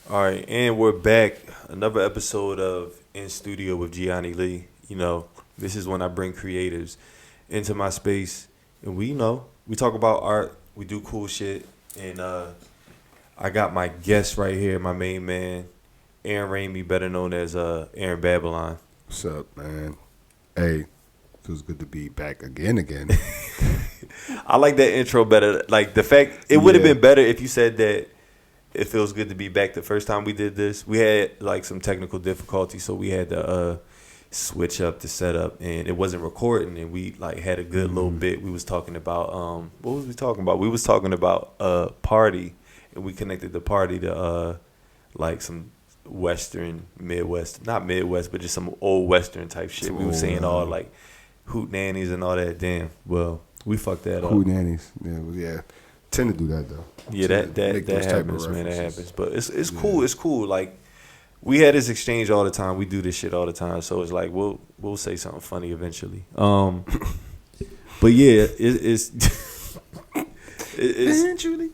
All right, and we're back. Another episode of InStudio with Gianni Lee. This is when I bring creatives into my space, and we talk about art. We do cool shit, and I got my guest right here, my main man, Aaron Ramey, better known as Aaron Babylon. What's up, man? Hey, feels good to be back again. I like that intro better. Like the fact it would have been better if you said that. It feels good to be back. The first time we did this, we had like some technical difficulties, so we had to switch up the setup, and it wasn't recording. And we like had a good little bit. We was talking about what was we talking about? We was talking about party, and we connected the party to like some Western Midwest, not Midwest, but just some old Western type shit. We were saying all like hoot nannies and all that. Damn, well, we fucked that up. Hoot nannies, yeah. Tend to do that though. Yeah, that happens, man. That happens, but it's cool. It's cool. Like we had this exchange all the time. We do this shit all the time. So it's like we'll say something funny eventually. But yeah, it's eventually.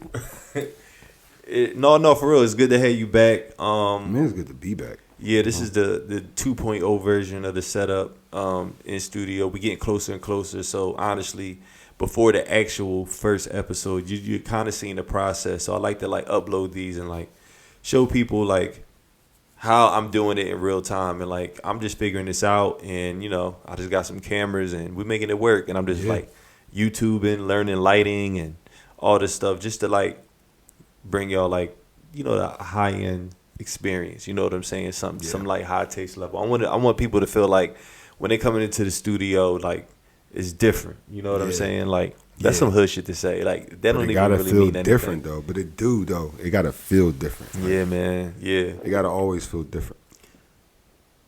No, for real. It's good to have you back. Man, it's good to be back. Yeah, this is the 2.0 version of the setup in studio. We getting closer and closer. So honestly, before the actual first episode, you kind of seen the process. So I like to like upload these and like show people like how I'm doing it in real time, and like I'm just figuring this out. And I just got some cameras and we're making it work. And I'm just like YouTubing, learning lighting and all this stuff just to like bring y'all like the high end experience. You know what I'm saying? Some like high taste level. I want people to feel like when they coming into the studio like. It's different, you know what I'm saying? Like that's some hood shit to say. Like that don't even really mean anything. Different though, but it do though. It gotta feel different. Right? Yeah, man. Yeah. It gotta always feel different.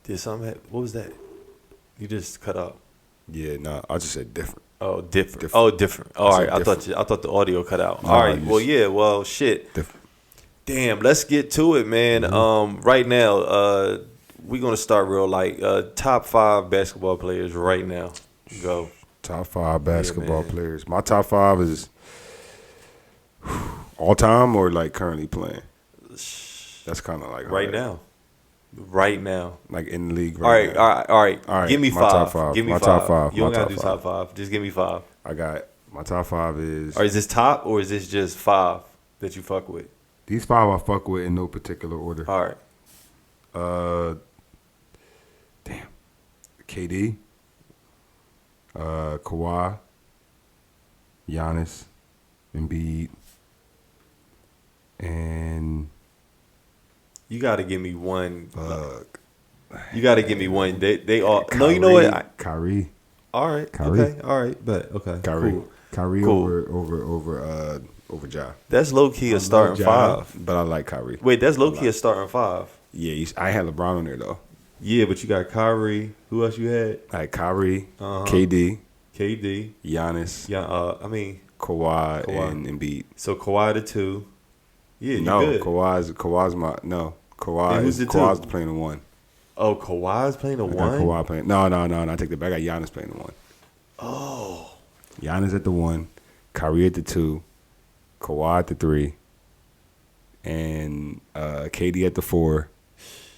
Did something? What was that? You just cut out. Yeah, I just said different. Oh, different. Oh, different. All right. I thought the audio cut out. All right. Well, yeah. Well, shit. Different. Damn. Let's get to it, man. Mm-hmm. Right now, we're gonna start real light. Top 5 basketball players right now. Go. Top 5 basketball players. My top 5 is all time or like currently playing. That's kind of like right now. Right now. Like in the league right now. All right. Give me 5. Top 5. Give me 5. Top 5. You don't gotta do top 5. Just give me 5. I got my top 5 is. Or is this top or is this just 5 that you fuck with? These 5 I fuck with in no particular order. All right. Damn. KD. Kawhi, Giannis, Embiid, and you got to give me one. Fuck. You got to give me one. They all. Kyrie, no, you know what? Kyrie. All right. Kyrie. Okay. All right. But okay. Kyrie. Cool. Kyrie cool. over Ja. That's low key a starting 5. But I like Kyrie. Wait, that's low key a starting 5. Yeah, I had LeBron on there though. Yeah, but you got Kyrie. Who else you had? I had Kyrie, KD, Giannis. Giannis. Yeah. Kawhi and Embiid. So Kawhi the 2. Yeah. No, good. Kawhi's my no. Kawhi's playing the 1. Oh, Kawhi's playing the 1. Kawhi playing. No. I take that back. I got Giannis playing the 1. Oh. Giannis at the 1, Kyrie at the 2, Kawhi at the 3, and KD at the 4.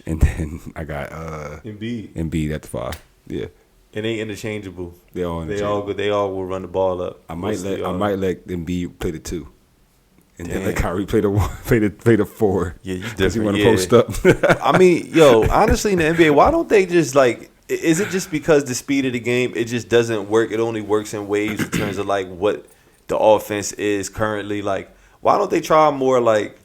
And then I got Embiid at the 5. Yeah. And they interchangeable. They all interchangeable. They all will run the ball up. I might let Embiid play the 2. And then let Kyrie play the 1, play the 4. Yeah, you different. Because he want to post up. I mean, honestly in the NBA, why don't they just like is it just because the speed of the game it just doesn't work? It only works in waves in terms of like what the offense is currently like. Why don't they try more like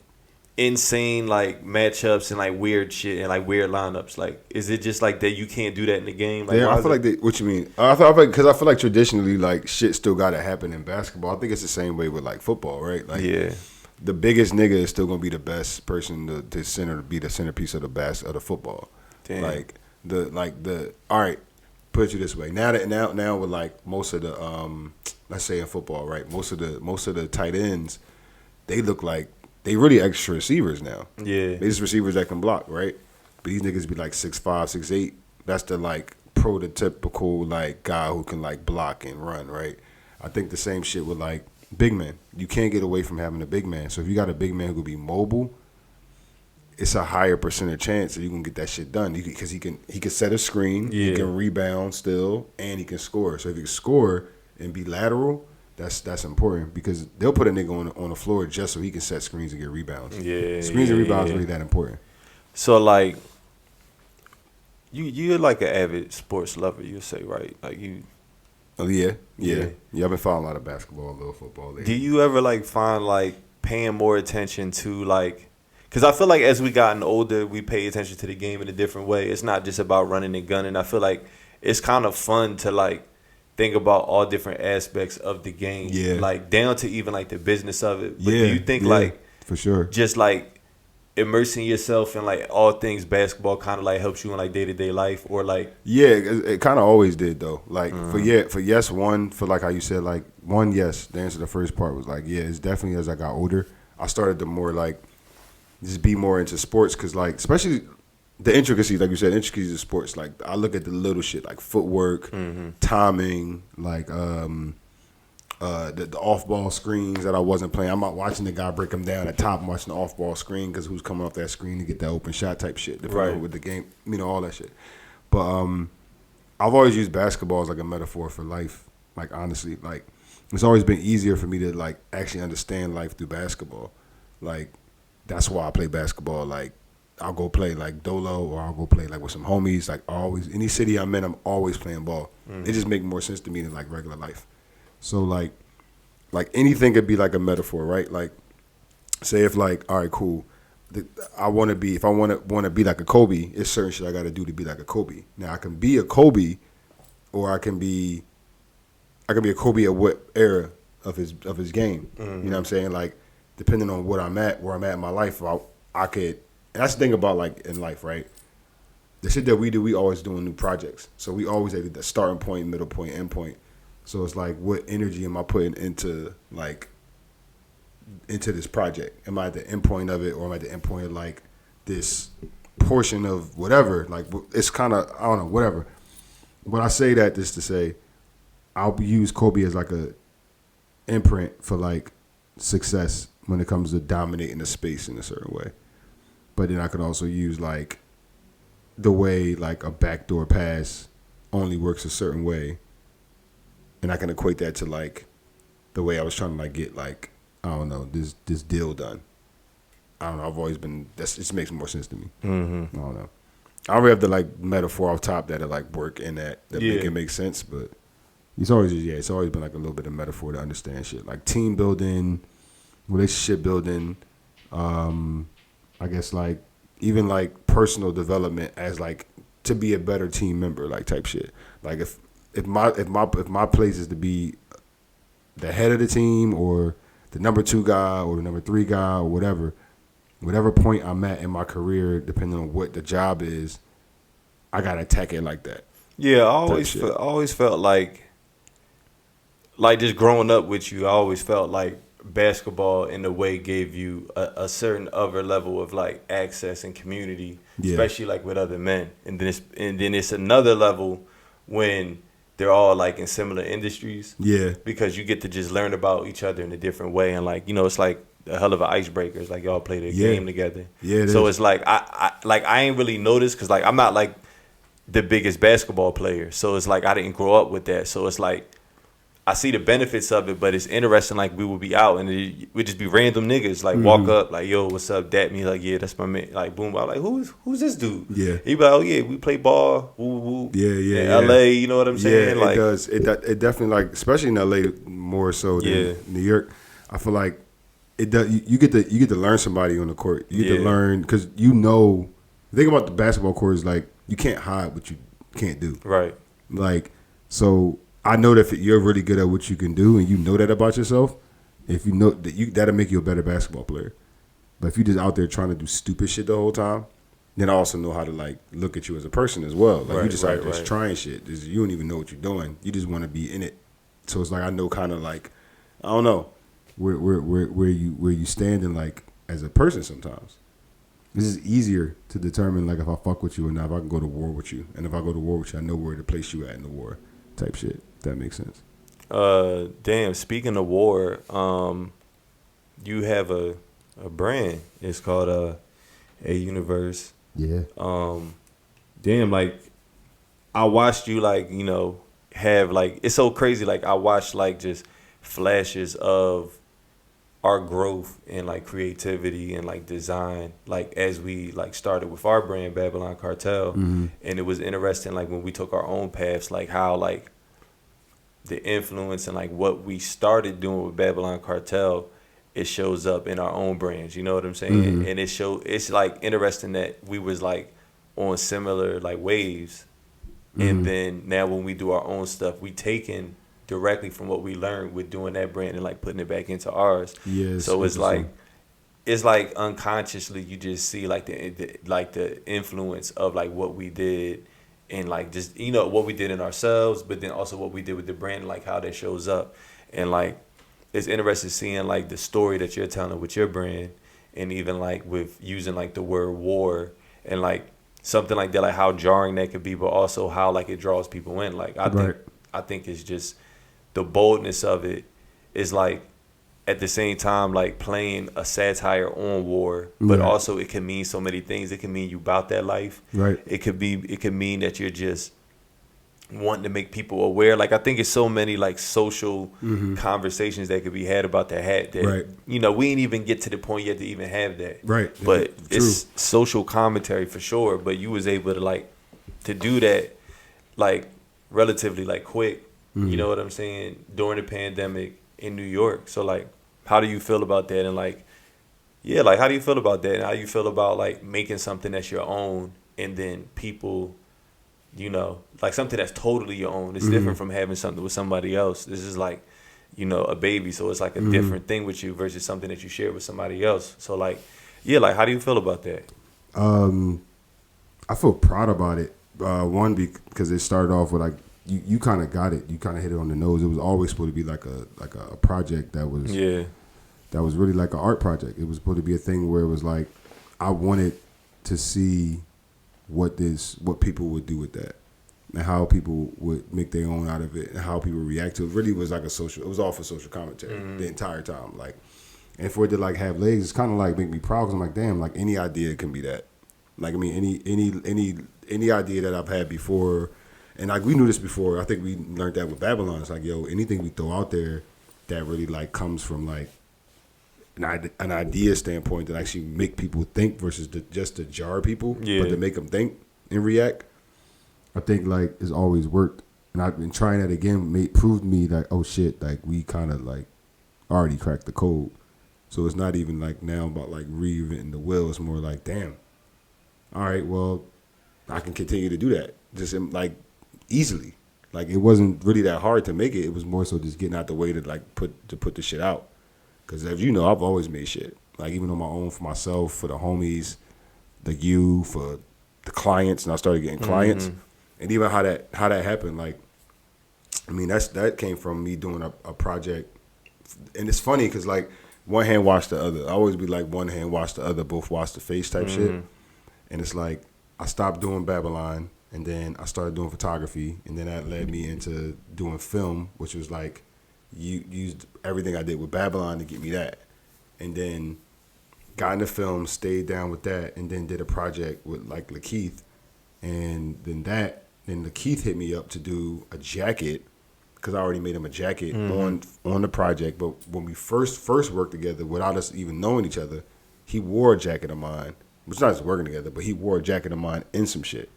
insane like matchups and like weird shit and like weird lineups? Like, is it just like that you can't do that in the game? Like, yeah, I feel like what you mean? I feel like traditionally like shit still got to happen in basketball. I think it's the same way with like football, right? Like, yeah, the biggest nigga is still gonna be the best person to be the centerpiece of the football. Damn. Like all right. Put it this way. Now with like most of the let's say in football, right? Most of the tight ends, they look like they really extra receivers now. Yeah. They just receivers that can block, right? But these niggas be like 6'5", 6'8". That's the like prototypical like guy who can like block and run, right? I think the same shit with like big men. You can't get away from having a big man. So if you got a big man who could be mobile, it's a higher percentage chance that you can get that shit done because he can set a screen, he can rebound still, and he can score. So if he can score and be lateral, that's important because they'll put a nigga on the floor just so he can set screens and get rebounds. Yeah, screens and rebounds really that important. So like, you're like an avid sports lover, you say, right? Like you. Oh yeah. I've been following a lot of basketball, a little football lately. Do you ever like find like paying more attention to like? Because I feel like as we gotten older, we pay attention to the game in a different way. It's not just about running and gunning. I feel like it's kind of fun to like think about all different aspects of the game. Yeah. Like down to even like the business of it. But do you think like for sure just like immersing yourself in like all things basketball kind of like helps you in like day-to-day life or like it kind of always did though like for like how you said like yes, the answer to the first part was like it's definitely as I got older I started to more like just be more into sports because like especially the intricacies, like you said, intricacies of sports. Like I look at the little shit like footwork, timing, like the off ball screens that I wasn't playing. I'm not watching the guy break them down at top. I'm watching the off ball screen because who's coming off that screen to get that open shot type shit. Right. With the game, all that shit. But I've always used basketball as like a metaphor for life. Like honestly, like it's always been easier for me to like actually understand life through basketball. Like that's why I play basketball. Like I'll go play like Dolo or I'll go play like with some homies. Like always, any city I'm in, I'm always playing ball. It just makes more sense to me than like regular life. So like anything could be like a metaphor, right? Like say if like, all right, cool. I want to be, if I want to be like a Kobe, it's certain shit I got to do to be like a Kobe. Now I can be a Kobe, or I can be a Kobe at what era of his game. You know what I'm saying? Like depending on where I'm at in my life, I could. And that's the thing about like in life, right? The shit that we do, we always doing new projects. So we always have the starting point, middle point, end point. So it's like, what energy am I putting into this project? Am I at the end point of it, or am I at the end point of like this portion of whatever? Like it's kind of, I don't know, whatever. But I say that just to say, I'll use Kobe as like a imprint for like success when it comes to dominating the space in a certain way. But then I could also use like the way like a backdoor pass only works a certain way, and I can equate that to like the way I was trying to like get like I don't know this deal done. I don't know. I've always been it just makes more sense to me. I don't know. I don't really have the like metaphor off top that like work in that make it make sense, but it's always been like a little bit of metaphor to understand shit like team building, relationship building. I guess like even like personal development as like to be a better team member, like type shit. Like if my place is to be the head of the team or the number 2 guy or the number 3 guy or whatever point I'm at in my career, depending on what the job is, I gotta attack it like that. Yeah, I always felt like just growing up with you, I always felt like basketball in a way gave you a certain other level of like access and community, especially like with other men. And then it's another level when they're all like in similar industries. Yeah. Because you get to just learn about each other in a different way, and like it's like a hell of an icebreaker. It's like y'all play the game together. Yeah. So it's like I ain't really noticed because like I'm not like the biggest basketball player, so it's like I didn't grow up with that. So it's like I see the benefits of it, but it's interesting. Like we would be out and we'd just be random niggas like walk up like, "Yo, what's up?" Dap me like, "Yeah, that's my man." Like boom, I'm like, "Who's this dude?" Yeah, he be like, "Oh yeah, we play ball." Woo woo. Yeah. In LA, you know what I'm saying? Yeah, like, it does. It definitely like, especially in LA more so than New York. I feel like it does. You get to learn somebody on the court. You get to learn because the thing about the basketball court is like you can't hide what you can't do. Right. Like so. I know that if you're really good at what you can do and you know that about yourself, if you know that that'll make you a better basketball player. But if you're just out there trying to do stupid shit the whole time, then I also know how to like look at you as a person as well. Like you just out there trying shit. You don't even know what you're doing. You just want to be in it. So it's like I know kind of like I don't know where you stand in like as a person sometimes. This is easier to determine like if I fuck with you or not, if I can go to war with you. And if I go to war with you, I know where to place you at in the war type shit. If that makes sense. Damn, speaking of war, you have a brand. It's called A Universe. Yeah. Damn, like I watched you like, you know, have like it's so crazy. Like I watched like just flashes of our growth and like creativity and like design, like as we like started with our brand Babylon Cartel. And it was interesting like when we took our own paths, like how like the influence and like what we started doing with Babylon Cartel, it shows up in our own brands, you know what I'm saying? And it's like interesting that we was like on similar like waves. And then now when we do our own stuff, we taking directly from what we learned with doing that brand and like putting it back into ours. Yes. So it's like unconsciously you just see like the influence of like what we did and like just, you know, what we did in ourselves, but then also what we did with the brand, like how that shows up. And like it's interesting seeing like the story that you're telling with your brand, and even like with using like the word war and like something like that, like how jarring that could be, but also how like it draws people in. Like I think it's just the boldness of it is like at the same time like playing a satire on war, but also it can mean so many things. It can mean you about that life. Right. It could mean that you're just wanting to make people aware. Like I think it's so many like social conversations that could be had about that hat that you know, we ain't even get to the point yet to even have that. Right. But it's social commentary for sure. But you was able to like to do that like relatively like quick. You know what I'm saying? During the pandemic in New York. So like how do you feel about that? And like yeah, like how do you feel about that? And how you feel about like making something that's your own and then people, you know, like something that's totally your own. It's different from having something with somebody else. This is like, you know, a baby. So it's like a different thing with you versus something that you share with somebody else. So like, yeah, like how do you feel about that? I feel proud about it. One, because it started off with like, you kind of got it. You kind of hit it on the nose. It was always supposed to be like a project that was really like an art project. It was supposed to be a thing where it was like, I wanted to see what people would do with that and how people would make their own out of it and how people react to it. It really was like it was all for social commentary the entire time. Like, and for it to like have legs, it's kind of like make me proud because I'm like, damn, like any idea can be that. Like, I mean, any idea that I've had before, and like we knew this before. I think we learned that with Babylon. It's like, yo, anything we throw out there that really like comes from like an idea standpoint that actually make people think versus just to jar people, but to make them think and react. I think like it's always worked, and I've been trying that again. Proved me like, oh shit, like we kind of like already cracked the code. So it's not even like now about like reinventing the wheel. It's more like, damn, all right, well, I can continue to do that just like easily. Like it wasn't really that hard to make it. It was more so just getting out the way to like put the shit out. Because as you know, I've always made shit. Like even on my own, for myself, for the homies, for the clients, and I started getting clients. And even how that happened, like, I mean, that came from me doing a project. And it's funny because like one hand wash the other. I always be like one hand wash the other, both wash the face type shit. And it's like I stopped doing Babylon, and then I started doing photography, and then that led me into doing film, which was like you used everything I did with Babylon to get me that, and then got into film, stayed down with that, and then did a project with like Lakeith, and then Lakeith hit me up to do a jacket because I already made him a jacket on the project. But when we first worked together, without us even knowing each other, he wore a jacket of mine. It's not just working together, but he wore a jacket of mine in some shit.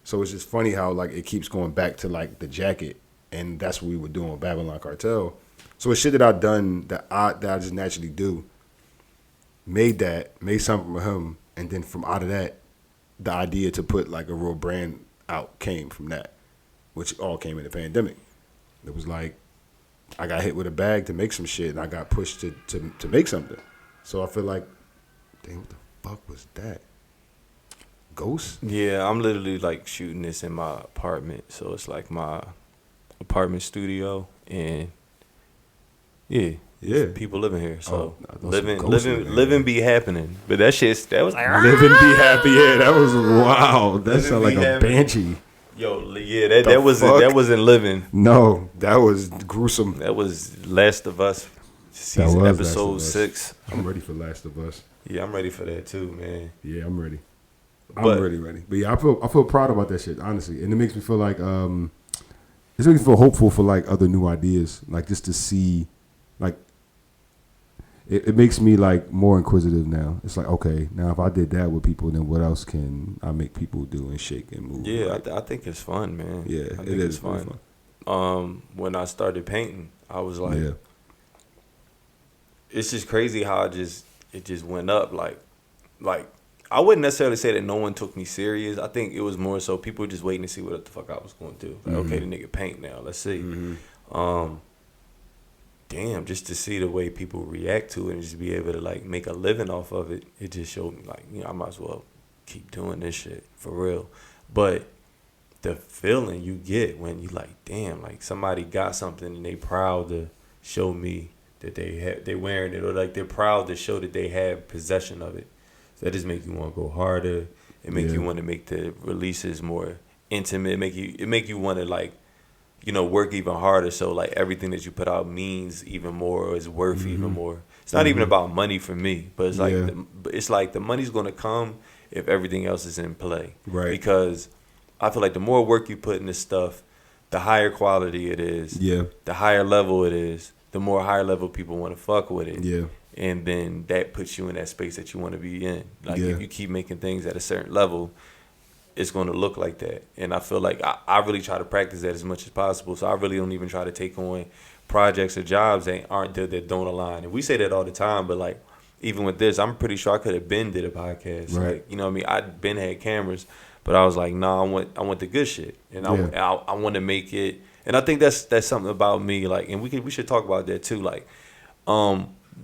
So it's just funny how like it keeps going back to like the jacket, and that's what we were doing with Babylon Cartel. So it's shit that I've done that I just naturally do. Made something for him, and then from out of that, the idea to put like a real brand out came from that, which all came in the pandemic. It was like I got hit with a bag to make some shit, and I got pushed to make something. So I feel like, damn, what the fuck was that? Ghost? Yeah, I'm literally like shooting this in my apartment, so it's like my apartment studio, and yeah, people living here, so living be happening. But that was like living be happy. Yeah, that was wow. That sounded like a banshee. Yo, yeah, that wasn't living. No, that was gruesome. That was Last of Us, season episode 6. I'm ready for Last of Us. Yeah, I'm ready for that too, man. Yeah, I'm ready. I'm ready. But yeah, I feel proud about that shit, honestly. And it makes me feel like it makes me feel hopeful for like other new ideas. Like just to see like it makes me like more inquisitive now. It's like, okay, now if I did that with people, then what else can I make people do and shake and move? Yeah, like, I think it's fun, man. Yeah, I think it's fun. When I started painting, I was like, it's just crazy how it just went up. Like I wouldn't necessarily say that no one took me serious. I think it was more so people were just waiting to see what the fuck I was going to do. Like, okay, the nigga paint now. Let's see. Damn, just to see the way people react to it and just be able to like make a living off of it, it just showed me like, I might as well keep doing this shit for real. But the feeling you get when you like, damn, like somebody got something and they proud to show me that they wearing it, or like they're proud to show that they have possession of it. So that just make you want to go harder. It make you want to make the releases more intimate. It make you want to like, work even harder. So like everything that you put out means even more, or is worth even more. It's not even about money for me, but it's like the money's gonna come if everything else is in play. Right. Because I feel like the more work you put in this stuff, the higher quality it is. Yeah. The higher level it is. The more higher level people want to fuck with it. Yeah. And then that puts you in that space that you want to be in. Like if you keep making things at a certain level, it's going to look like that. And I feel like I really try to practice that as much as possible. So I really don't even try to take on projects or jobs that aren't there, that don't align. And we say that all the time, but like even with this, I'm pretty sure I could have been did a podcast. Right. Like, you know what I mean? I'd been had cameras, but I was like, nah, I want the good shit. And I want to make it. And I think that's something about me. Like, and we should talk about that too. Like,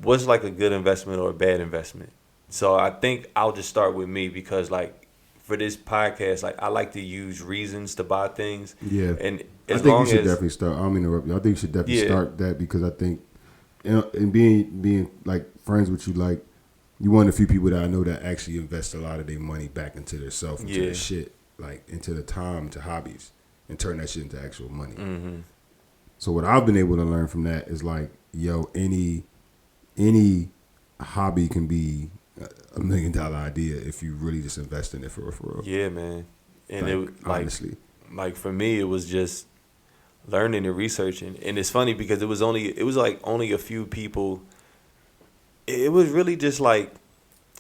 what's like a good investment or a bad investment? So I think I'll just start with me, because like for this podcast, like I like to use reasons to buy things. Yeah. And I think you should definitely start. I don't mean to interrupt you. I think you should definitely start that, because I think, and being like friends with you, like you're one of the few people that I know that actually invest a lot of their money back into themselves, into their shit, like into the time, to hobbies, and turn that shit into actual money. Mm-hmm. So what I've been able to learn from that is like, yo, any hobby can be $1 million idea if you really just invest in it for real. Yeah, man. And honestly, like for me, it was just learning and researching. And it's funny because it was like only a few people. It was really just like,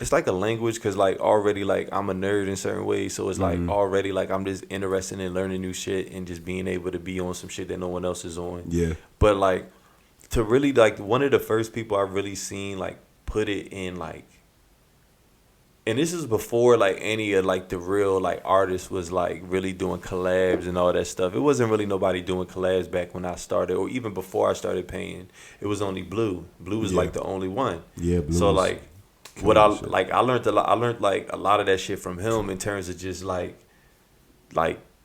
it's like a language, because like already like I'm a nerd in certain ways, so it's like already like I'm just interested in learning new shit and just being able to be on some shit that no one else is on. Yeah. But like to really like one of the first people I really seen like put it in like, and this is before like any of like the real like artists was like really doing collabs and all that stuff. It wasn't really nobody doing collabs back when I started, or even before I started paying. It was only Blue. Blue was like the only one. Yeah, Blue. So like what I learned a lot. I learned like a lot of that shit from him in terms of just like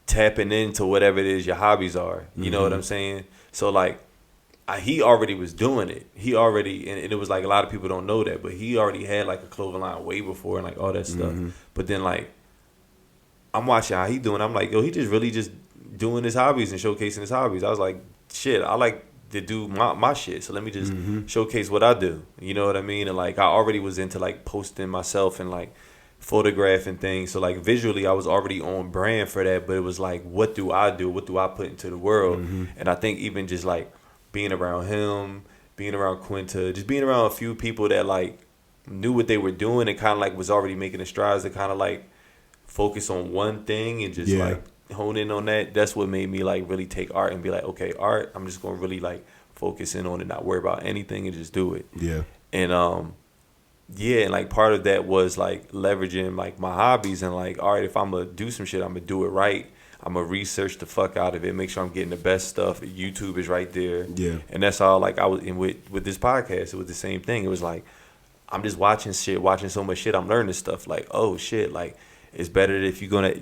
tapping into whatever it is your hobbies are. You know what I'm saying? So like he already was doing it. He already, and it was like a lot of people don't know that, but he already had like a clothing line way before and like all that stuff. But then like I'm watching how he doing. I'm like, yo, he just really just doing his hobbies and showcasing his hobbies. I was like, shit, I like to do my shit, so let me just showcase what I do. You know what I mean? And like I already was into like posting myself and like photographing things. So like visually I was already on brand for that, but it was like, what do I do? What do I put into the world? And I think even just like being around him, being around Quinta, just being around a few people that like knew what they were doing and kind of like was already making the strides to kind of like focus on one thing and just like hone in on that. That's what made me like really take art and be like, okay, art, I'm just gonna really like focus in on it, not worry about anything and just do it. Yeah. And and like part of that was like leveraging like my hobbies and like, all right, if I'm gonna do some shit, I'm gonna do it right. I'm gonna research the fuck out of it, make sure I'm getting the best stuff. YouTube is right there. Yeah. And that's all like I was in with this podcast. It was the same thing. It was like I'm just watching so much shit. I'm learning stuff like, oh shit, like it's better if you're gonna,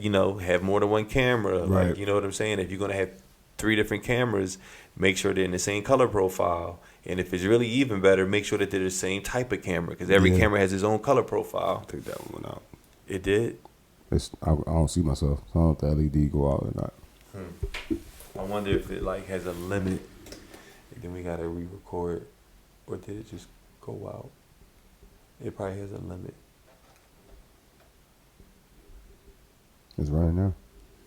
have more than one camera. Right. Like, you know what I'm saying? If you're gonna have 3 different cameras, make sure they're in the same color profile. And if it's really even better, make sure that they're the same type of camera, because every camera has its own color profile. Take that one out. It did? I don't see myself. So I don't know if the LED go out or not. I wonder if it like has a limit. And then we gotta re-record, or did it just go out? It probably has a limit. It's running now.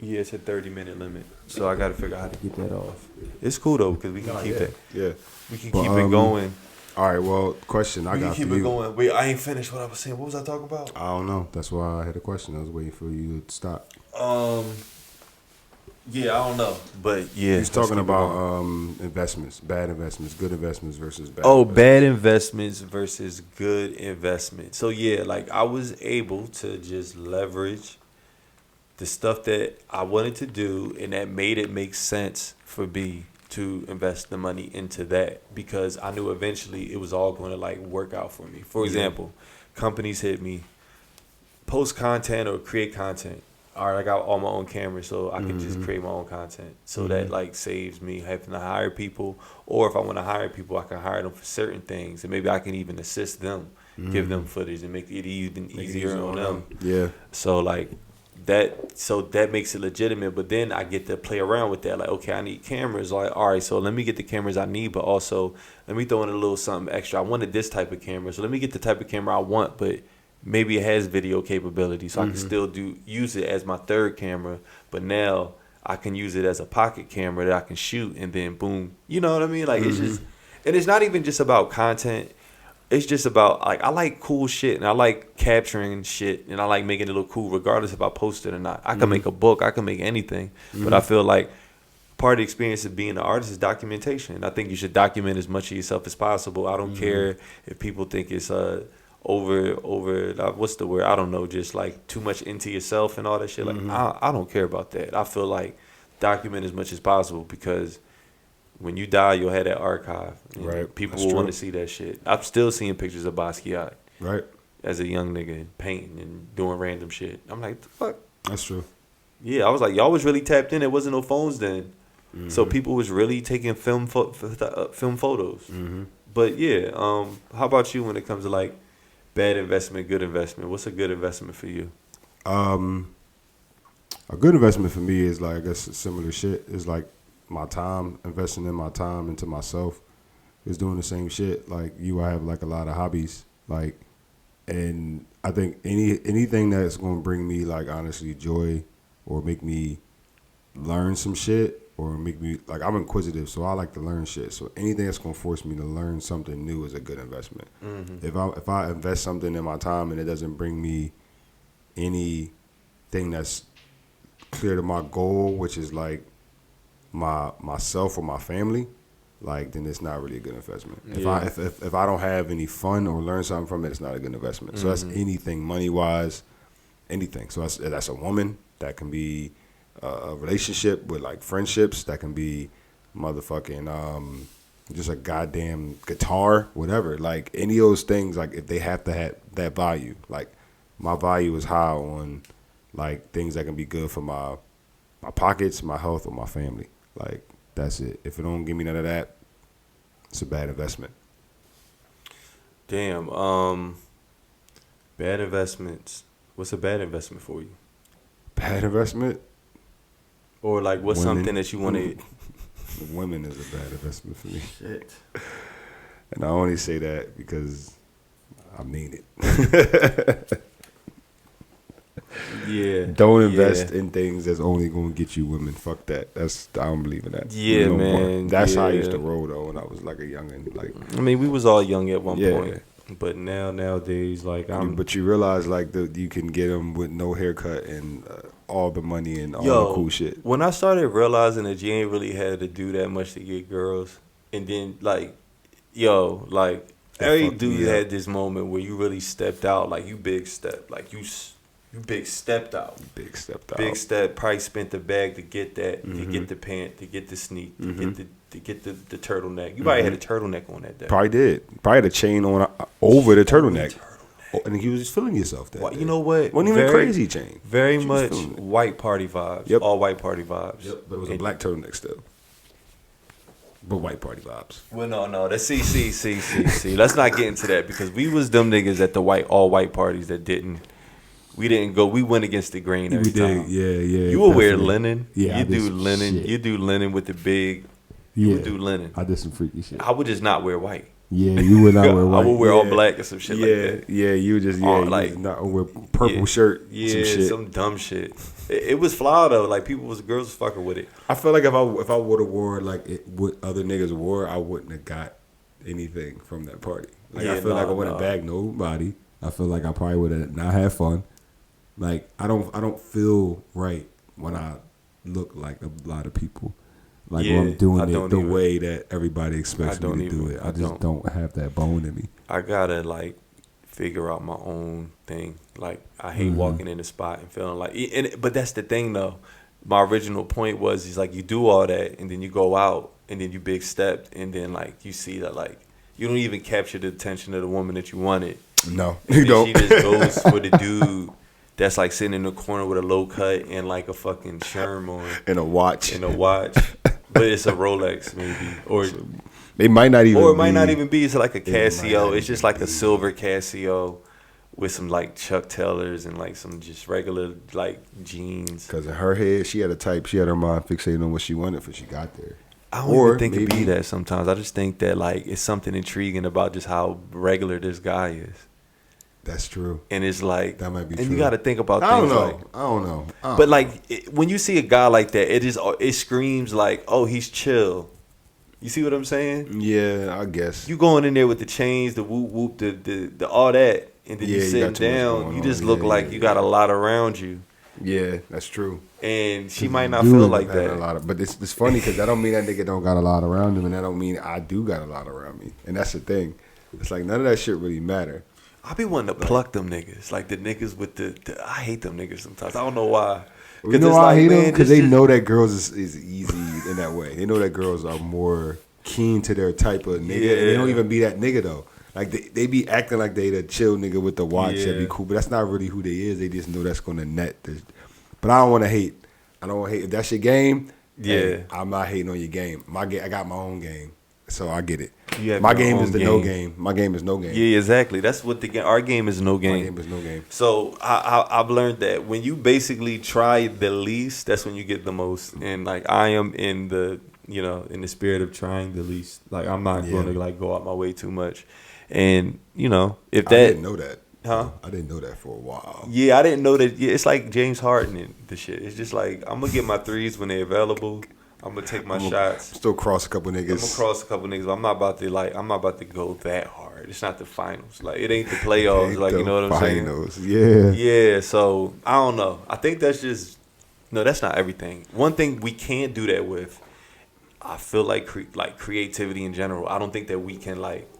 Yeah, it's a 30-minute limit. So I got to figure out how to get that off. It's cool though because we can keep that. Yeah. We can keep it going. All right. Well, question I got for you. We can keep it going. Wait, I ain't finished what I was saying. What was I talking about? I don't know. That's why I had a question. I was waiting for you to stop. Yeah, I don't know, but yeah. He's talking about investments, bad investments, good investments versus bad. Bad investments versus good investments. So yeah, like I was able to just leverage the stuff that I wanted to do, and that made it make sense for me to invest the money into that because I knew eventually it was all going to like work out for me. For example, companies hit me, post content or create content. All right, I got all my own cameras, so I can just create my own content. So that like saves me having to hire people, or if I want to hire people, I can hire them for certain things, and maybe I can even assist them, give them footage, and make it even easier on them. Yeah. So like that makes it legitimate. But then I get to play around with that. Like, okay, I need cameras. Like, all right, so let me get the cameras I need, but also let me throw in a little something extra. I wanted this type of camera, so let me get the type of camera I want, but maybe it has video capability, so I can still use it as my third camera, but now I can use it as a pocket camera that I can shoot, and then boom, you know what I mean? Like it's just, and it's not even just about content. It's just about like I like cool shit, and I like capturing shit, and I like making it look cool, regardless if I post it or not. I can make a book, I can make anything, but I feel like part of the experience of being an artist is documentation. I think you should document as much of yourself as possible. I don't care if people think it's over what's the word? I don't know, just like too much into yourself and all that shit. Like I don't care about that. I feel like document as much as possible because when you die, you'll have that archive. Right. People will want to see that shit. I'm still seeing pictures of Basquiat. Right. As a young nigga painting and doing random shit. I'm like, the fuck? That's true. Yeah, I was like, y'all was really tapped in. There wasn't no phones then. So people was really taking film photos. But yeah, how about you when it comes to like bad investment, good investment? What's a good investment for you? A good investment for me is like, I guess similar shit. Is like my time, investing in my time into myself is doing the same shit. Like you, I have like a lot of hobbies. Like, and I think anything that's going to bring me like honestly joy or make me learn some shit or make me like, I'm inquisitive, so I like to learn shit. So anything that's going to force me to learn something new is a good investment. If I invest something in my time and it doesn't bring me anything that's clear to my goal, which is like myself or my family, like then it's not really a good investment. Yeah. If I don't have any fun or learn something from it, it's not a good investment. So that's anything money wise, anything. So that's a woman, that can be a relationship with like friendships, that can be motherfucking just a goddamn guitar, whatever. Like any of those things, like if they have to have that value, like my value is high on like things that can be good for my pockets, my health, or my family. Like that's it. If it don't give me none of that, it's a bad investment. Damn. Bad investments. What's a bad investment for you? Bad investment? Or like what's women, something that you want to... Women is a bad investment for me. Shit. And I only say that because I mean it. Yeah. Don't invest in things that's only going to get you women. Fuck that. I don't believe in that. Yeah, man. That's how I used to roll though when I was like a youngin'. Like, I mean, we was all young at one point. But nowadays, like But you realize like you can get them with no haircut and all the money and all the cool shit. When I started realizing that you ain't really had to do that much to get girls, and then like, every dude had this moment where you really stepped out, like you big step, like you big stepped out. Big stepped out. Big step. Probably spent the bag to get that, to get the pant, to get the sneak, to get the turtleneck. You probably had a turtleneck on that day. Probably did. Probably had a chain on over the turtleneck. And he was just feeling yourself that day. You know what? Wasn't even a crazy chain. Very much white party vibes. Yep. All white party vibes. Yep. But it was a black turtleneck still. But white party vibes. Well, no. That's see. Let's not get into that because we was them niggas at the all white parties that didn't. We didn't go. We went against the grain every time. Yeah. You would wear linen. Yeah, you do linen. Shit. You do linen with the big. You would do linen. I did some freaky shit. I would just not wear white. Yeah, you would not wear white. I would wear all black or some shit like that. Yeah, you would just Like, just not wear purple shirt. Yeah, some shit. some dumb shit. It was fly though. Like girls was fucking with it. I feel like if I would have wore like what other niggas wore, I wouldn't have got anything from that party. Like I feel like I wouldn't have bagged nobody. I feel like I probably would have not had fun. Like I don't feel right when I look like a lot of people. Like when I'm doing it the way that everybody expects me to do it. I just don't have that bone in me. I gotta like figure out my own thing. Like I hate walking in the spot and feeling like, but that's the thing though. My original point was, is like you do all that and then you go out and then you big step and then like you see that like you don't even capture the attention of the woman that you wanted. No, you don't. She just goes for the dude that's like sitting in the corner with a low cut and like a fucking sherm on and a watch. But it's a Rolex maybe, or it might not even. Or it might not even be. It's like a Casio. It's just like a silver Casio with some like Chuck Taylors and like some just regular like jeans. Because in her head, she had her mind fixated on what she wanted before she got there. I don't even think it be that sometimes. I just think that like it's something intriguing about just how regular this guy is. That's true. And it's like that might be and true. You got to think about I things don't know. But like when you see a guy like that, it screams like, oh, he's chill. You see what I'm saying? Yeah, I guess. You going in there with the chains, the whoop whoop, the all that, and then you sitting down. You just look like you got a lot around you. Yeah, that's true. And she might not feel like that. But it's funny because that don't mean that nigga don't got a lot around him, and that don't mean I do got a lot around me. And that's the thing. It's like none of that shit really matter. I be wanting to pluck them niggas, like the niggas with the I hate them niggas sometimes. I don't know why. You know why I hate them? Because they know that girls is easy in that way. They know that girls are more keen to their type of nigga. Yeah. And they don't even be that nigga though. Like they be acting like they the chill nigga with the watch that be cool, but that's not really who they is. They just know that's gonna net this. But I don't want to hate. I don't want to hate. If that's your game, hey, I'm not hating on your game. I got my own game, so I get it. My game is no game. My game is no game. Yeah, exactly. That's what our game is no game. My game is no game. So I've learned that when you basically try the least, that's when you get the most. And like I am in the spirit of trying the least. Like I'm not going to like go out my way too much. And if that, I didn't know that. Huh? I didn't know that for a while. Yeah, I didn't know that. Yeah, it's like James Harden and the shit. It's just like I'm gonna get my threes when they're available. I'm gonna take my shots. Still cross a couple niggas. I'm gonna cross a couple niggas. But I'm not about to go that hard. It's not the finals. Like it ain't the playoffs. Like you know what I'm saying? Finals. Yeah. Yeah. So I don't know. I think that's just that's not everything. One thing we can't do that with. I feel like creativity in general. I don't think that we can like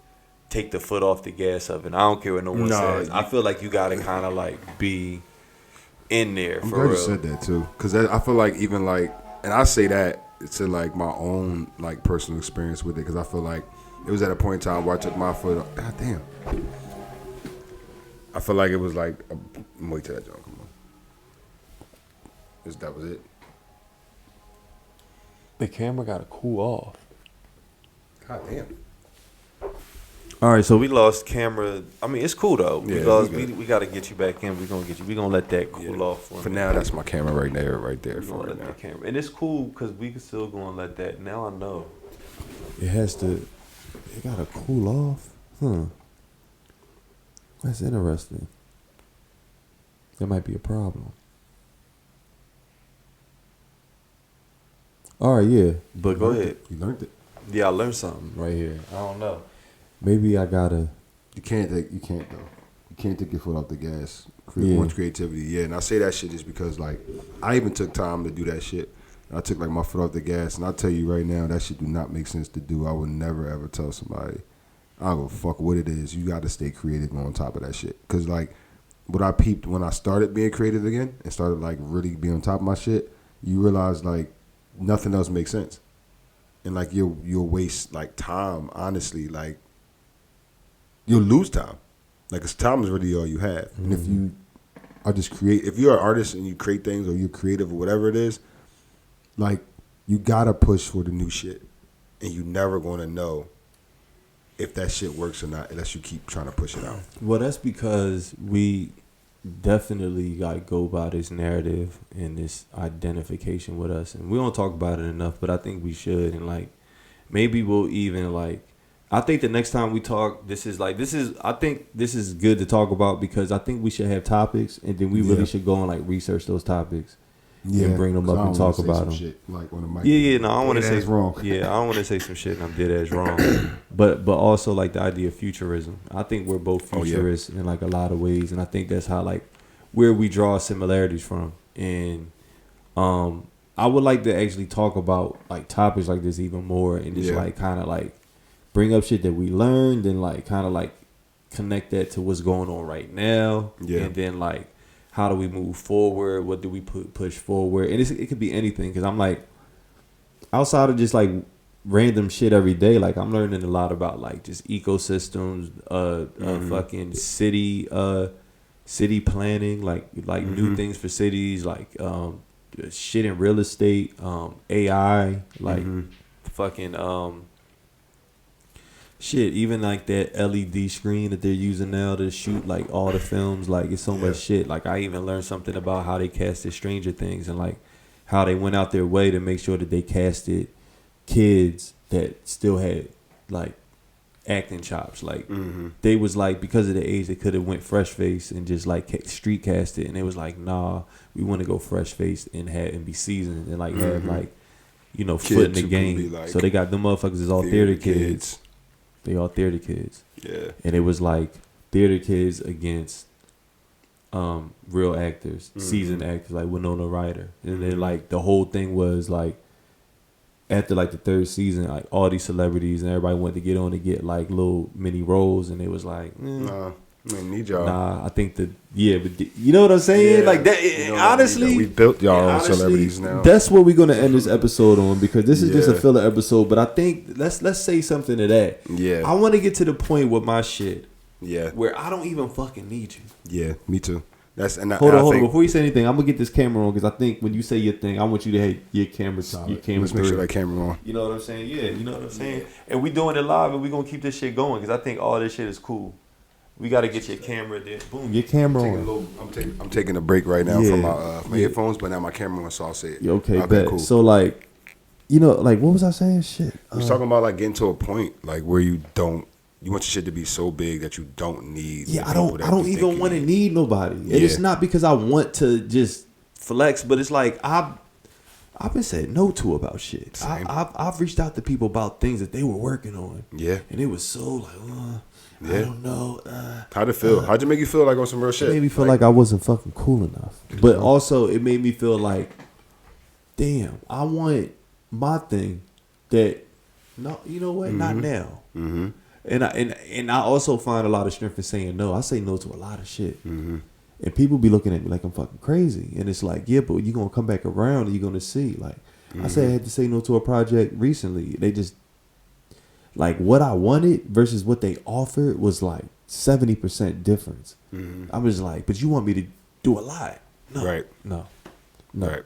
take the foot off the gas of it. I don't care what no one says. I feel like you gotta kind of like be in there. I'm for glad real. You said that too, because I feel like even like, and I say that to like my own like personal experience with it, because I feel like it was at a point in time where I took my foot off. God damn. I feel like it was like wait till that joke come on. That was it. The camera gotta cool off. God damn. All right, so we lost camera. I mean, it's cool though. We got to get you back in. We're gonna let that cool off. For now, that's my camera right there. For right now. Camera. And it's cool because we can still go and let that. Now I know. It gotta cool off. That's interesting. That might be a problem. All right, yeah. But go ahead. You learned it. Yeah, I learned something right here. I don't know. Maybe I gotta. You can't though. You can't take your foot off the gas. More creativity, yeah. And I say that shit just because like I even took time to do that shit. I took like my foot off the gas, and I'll tell you right now that shit do not make sense to do. I would never ever tell somebody. I don't give a fuck what it is. You got to stay creative on top of that shit. Cause like what I peeped when I started being creative again and started like really being on top of my shit, you realize like nothing else makes sense, and like you'll waste like time. Honestly, like. You'll lose time. Like, 'cause time is really all you have. And if you are just if you're an artist and you create things or you're creative or whatever it is, like, you gotta push for the new shit. And you never gonna know if that shit works or not unless you keep trying to push it out. Well, that's because we definitely got to go by this narrative and this identification with us. And we don't talk about it enough, but I think we should. And, like, maybe we'll even, like, I think the next time we talk, I think this is good to talk about because I think we should have topics and then we really should go and like research those topics. Yeah, and bring them up and talk about them. Shit, like on the mic. No, I don't want to say wrong. Yeah, I don't want to say some shit and I'm dead ass wrong. but also like the idea of futurism. I think we're both futurists in like a lot of ways, and I think that's how like where we draw similarities from. And I would like to actually talk about like topics like this even more and just like kind of like bring up shit that we learned and like kind of like connect that to what's going on right now. Yeah, and then like. How do we move forward? What do we push forward? And it could be anything because I'm like, outside of just like random shit every day, like I'm learning a lot about like just ecosystems, fucking city planning, like new things for cities, like shit in real estate, AI, like fucking shit, even like that LED screen that they're using now to shoot like all the films, like it's so much shit. Like I even learned something about how they casted Stranger Things and like how they went out their way to make sure that they casted kids that still had like acting chops. Like they was like, because of the age, they could have went fresh face and just like street cast it, and it was like, nah, we want to go fresh face and be seasoned and like have like, you know, kids foot in the game. Like, so they got them motherfuckers is all theater kids. They all theater kids. Yeah. And it was like theater kids against real actors, seasoned actors like Winona Ryder. And then like the whole thing was like after like the third season, like all these celebrities and everybody went to get on to get like little mini roles, and it was like, nah, I need y'all. Nah, I think but you know what I'm saying? Like that, you know, honestly, we built y'all on celebrities now. That's what we're gonna end this episode on, because this is just a filler episode. But I think let's say something to that. Yeah, I want to get to the point with my shit. Yeah, where I don't even fucking need you. Yeah, me too. Hold on. Before you say anything, I'm gonna get this camera on, because I think when you say your thing, I want you to have your camera. Let's make sure that camera on. You know what I'm saying? Yeah, you know what I'm saying. And we doing it live, and we gonna keep this shit going, because I think all this shit is cool. We got to get your camera there. Boom. Your camera on. I'm taking a break right now from my headphones, but now my camera on, so I'll say it. Okay, cool. So, like, you know, like, what was I saying? Shit. I was talking about, like, getting to a point, like, where you want your shit to be so big that you don't need. Yeah, I don't even want to need nobody. And it's not because I want to just flex, but it's like, I've been said no to about shit. I've reached out to people about things that they were working on. Yeah. And it was so, like, I don't know. How'd it feel? How'd it make you feel like on some real shit? It made me feel like I wasn't fucking cool enough. But also, it made me feel like, damn, I want my thing that, no, you know what? Not now. Mm-hmm. And I also find a lot of strength in saying no. I say no to a lot of shit. Mm-hmm. And people be looking at me like I'm fucking crazy. And it's like, yeah, but you're going to come back around and you're going to see. Like, I said I had to say no to a project recently. They just, like, what I wanted versus what they offered was like 70% difference. Mm-hmm. I was like, but you want me to do a lot. No. Right. No. Right.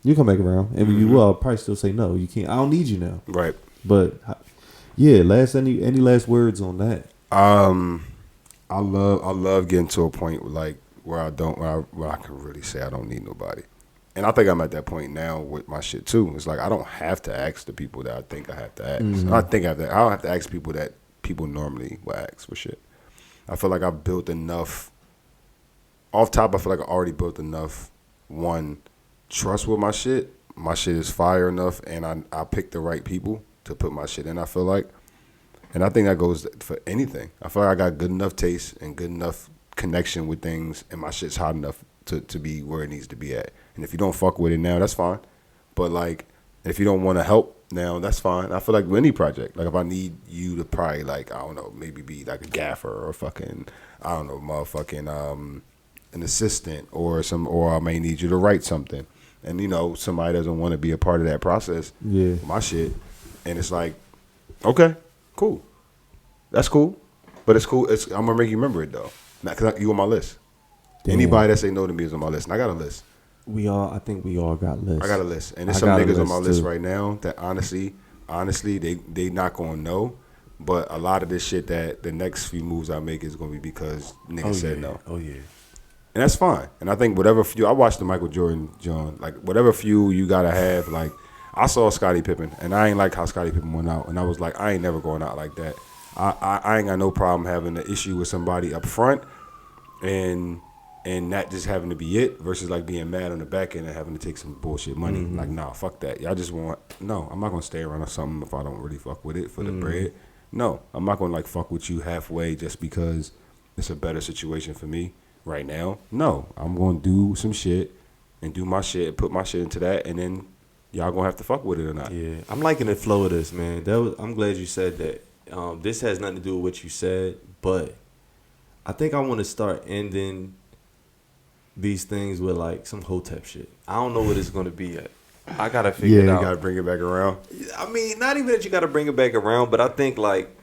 You come back around. And you will, I'll probably still say no. You can't. I don't need you now. Right. But, yeah, any last words on that? I love getting to a point where I can really say I don't need nobody. And I think I'm at that point now with my shit too. It's like I don't have to ask the people that I think I have to ask. Mm-hmm. I don't have to ask people that people normally will ask for shit. I feel like I've built enough. Off top, I feel like I already built enough, one, trust with my shit. My shit is fire enough, and I picked the right people to put my shit in, I feel like. And I think that goes for anything. I feel like I got good enough taste and good enough connection with things, and my shit's hot enough to be where it needs to be at. And if you don't fuck with it now, that's fine. But, like, if you don't want to help now, that's fine. I feel like with any project, like, if I need you to probably, like, I don't know, maybe be like a gaffer or fucking, I don't know, motherfucking an assistant or I may need you to write something. And, you know, somebody doesn't want to be a part of that process. Yeah. My shit. And it's like, okay, cool. That's cool. But it's cool. I'm going to make you remember it, though. Because you on my list. Damn. Anybody that say no to me is on my list. And I got a list. I think we all got lists. I got a list. And there's some niggas on my list right now that honestly, they not going to know. But a lot of this shit that the next few moves I make is going to be because niggas said no. Oh, yeah. And that's fine. And I think whatever few, I watched the Michael Jordan, John, like whatever few you got to have, like I saw Scottie Pippen and I ain't like how Scottie Pippen went out. And I was like, I ain't never going out like that. I ain't got no problem having an issue with somebody up front, and that just having to be it versus like being mad on the back end and having to take some bullshit money. Like, nah, fuck that. Y'all just want no. I'm not gonna stay around or something if I don't really fuck with it for the bread. No, I'm not gonna like fuck with you halfway just because it's a better situation for me right now. No, I'm gonna do some shit and do my shit and put my shit into that, and then y'all gonna have to fuck with it or not. Yeah, I'm liking the flow of this, man. I'm glad you said that. This has nothing to do with what you said, but I think I want to start ending these things with like some Hotep shit. I don't know what it's gonna be yet. I gotta figure it out. Yeah, you gotta bring it back around. I mean, not even that you gotta bring it back around, but I think like,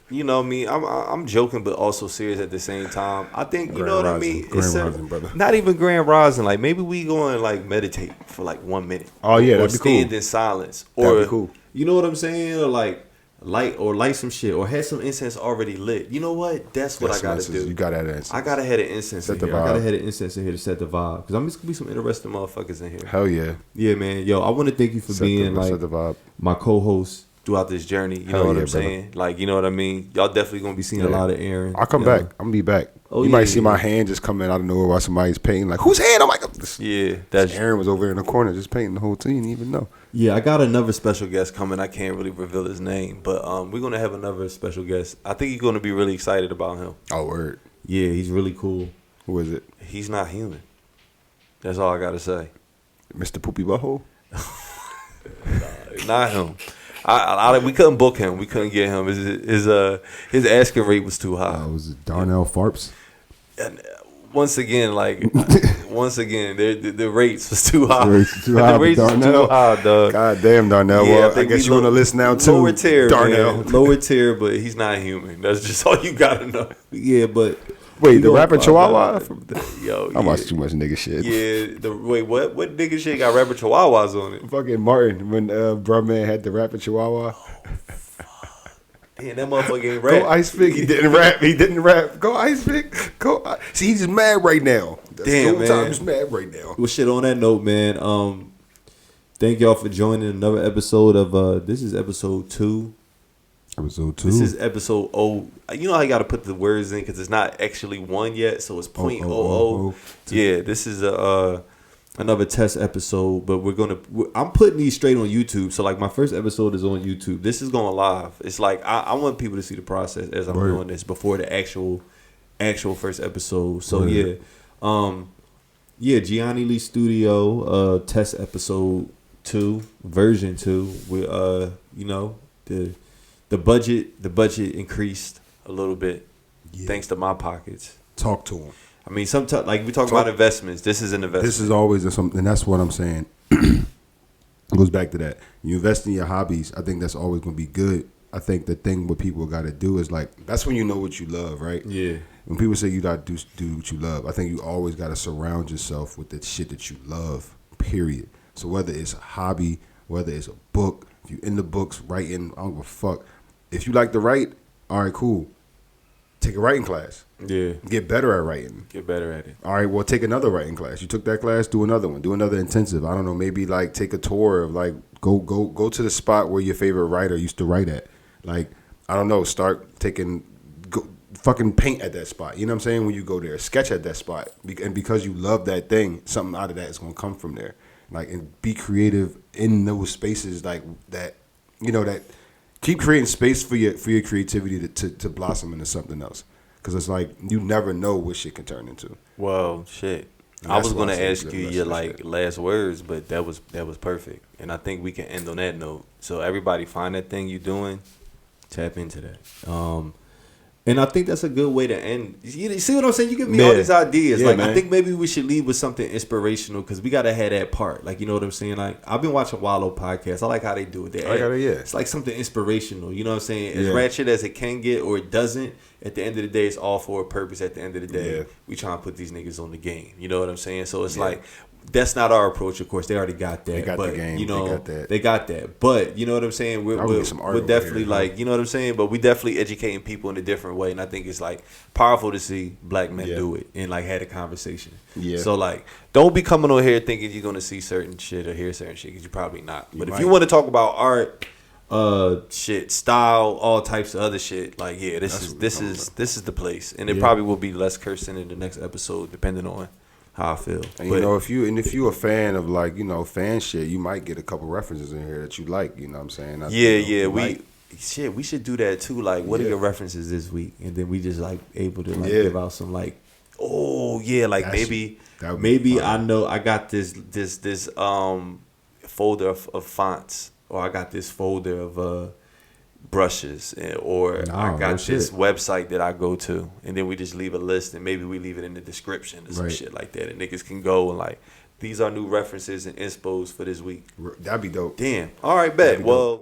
you know what I mean? I'm joking, but also serious at the same time. I think, you know what I mean? Grand rising, brother. Not even grand rising. Like maybe we go and like meditate for like 1 minute. Oh yeah, or that'd be cool. stand in silence. That'd Or be cool. You know what I'm saying? Or like light some shit, or have some incense already lit. You know what? That's what I gotta do. You gotta have incense. I gotta have an incense in here. I gotta have an incense in here to set the vibe. Because I'm just gonna be some interesting motherfuckers in here. Hell yeah. Yeah, man. Yo, I want to thank you for being like the vibe. my co-host throughout this journey. You know what I'm saying? Brother. Like, you know what I mean? Y'all definitely gonna be seeing a lot of Aaron. I'll come back. I'm gonna be back. Oh, you might see my hand just come in out of nowhere while somebody's painting. Like, whose hand? I'm like, yeah, that's Aaron was over in the corner just painting the whole team. You didn't even know. Yeah, I got another special guest coming. I can't really reveal his name, but we're gonna have another special guest. I think you're gonna be really excited about him. Oh, word. Yeah, he's really cool. Who is it? He's not human. That's all I gotta say. Mr. Poopy Butthole? Not him. We couldn't book him. We couldn't get him. His asking rate was too high. Was it Darnell Farps? And once again, the rates was too high. The rates too high, The rates was too high, dog. God damn, Darnell. Yeah, Well, I guess you on the list now, too. Lower tier, Darnell. man. Lower tier, but he's not human. That's just all you gotta know. Yeah, but wait, the rapper Chihuahua? Yo, I watch too much nigga shit. Yeah, what nigga shit got rapper Chihuahuas on it? Fucking Martin, when Bruh had the rapper Chihuahua. Damn, that motherfucker ain't rap. Go Ice Fig. He didn't rap. Go Ice Fig. See, he's just mad right now. Damn, man. Time he's mad right now. Well, shit, on that note, man, thank y'all for joining another episode of, this is episode 2. Episode 2. This is episode 0. You know how you got to put the words in because it's not actually 1 yet, so it's .00. Yeah, this is another test episode, but I'm putting these straight on YouTube. So like my first episode is on YouTube. This is going live. It's like I want people to see the process as I'm doing this before the actual first episode. So Gianni Lee Studio test episode 2, version 2 with the budget increased a little bit thanks to my pockets. Talk to him. I mean, sometimes like we talk about investments. This is an investment. This is always something, and that's what I'm saying. It goes back to that. You invest in your hobbies. I think that's always going to be good. I think the thing what people got to do is like that's when you know what you love, right? Yeah. When people say you got to do what you love, I think you always got to surround yourself with the shit that you love. Period. So whether it's a hobby, whether it's a book, if you in the books writing, I don't give a fuck. If you like to write, all right, cool. Take a writing class. Yeah. Get better at writing. Get better at it. All right, well, take another writing class. You took that class, do another one. Do another intensive. I don't know, maybe like take a tour of like go to the spot where your favorite writer used to write at. Like, I don't know, fucking paint at that spot. You know what I'm saying? When you go there, sketch at that spot. And because you love that thing, something out of that is going to come from there. Like, and be creative in those spaces like that, that keep creating space for your creativity to blossom into something else. Because it's like you never know what shit can turn into. Well, shit. I was going to ask you your last words, but that was perfect. And I think we can end on that note. So everybody find that thing you're doing, tap into that. And I think that's a good way to end. You see what I'm saying? You give me all these ideas. I think maybe we should leave with something inspirational because we got to have that part. Like, you know what I'm saying? Like, I've been watching Wallow podcast. I like how they do it. It's like something inspirational. You know what I'm saying? As ratchet as it can get or it doesn't, at the end of the day, it's all for a purpose. At the end of the day, we trying to put these niggas on the game. You know what I'm saying? So it's like, that's not our approach, of course. They already got that. They got the game. They got that. But, you know what I'm saying? We're definitely like, you know what I'm saying? But we definitely educating people in a different way. And I think it's like powerful to see black men do it and like had a conversation. Yeah. So like, don't be coming on here thinking you're going to see certain shit or hear certain shit because you're probably not. But if you want to talk about art, shit, style, all types of other shit. Like, yeah, this is the place, and it probably will be less cursing in the next episode, depending on how I feel. And you know, if you a fan of like, you know, fan shit, you might get a couple references in here that you like. You know what I'm saying? We should do that too. Like, what are your references this week? And then we just like able to like give out some like, like maybe I know I got this folder of fonts, or I got this folder of brushes, or I got this website that I go to, and then we just leave a list, and maybe we leave it in the description or some shit like that, and niggas can go and like, these are new references and inspos for this week. That'd be dope. Damn. All right, bet. Well.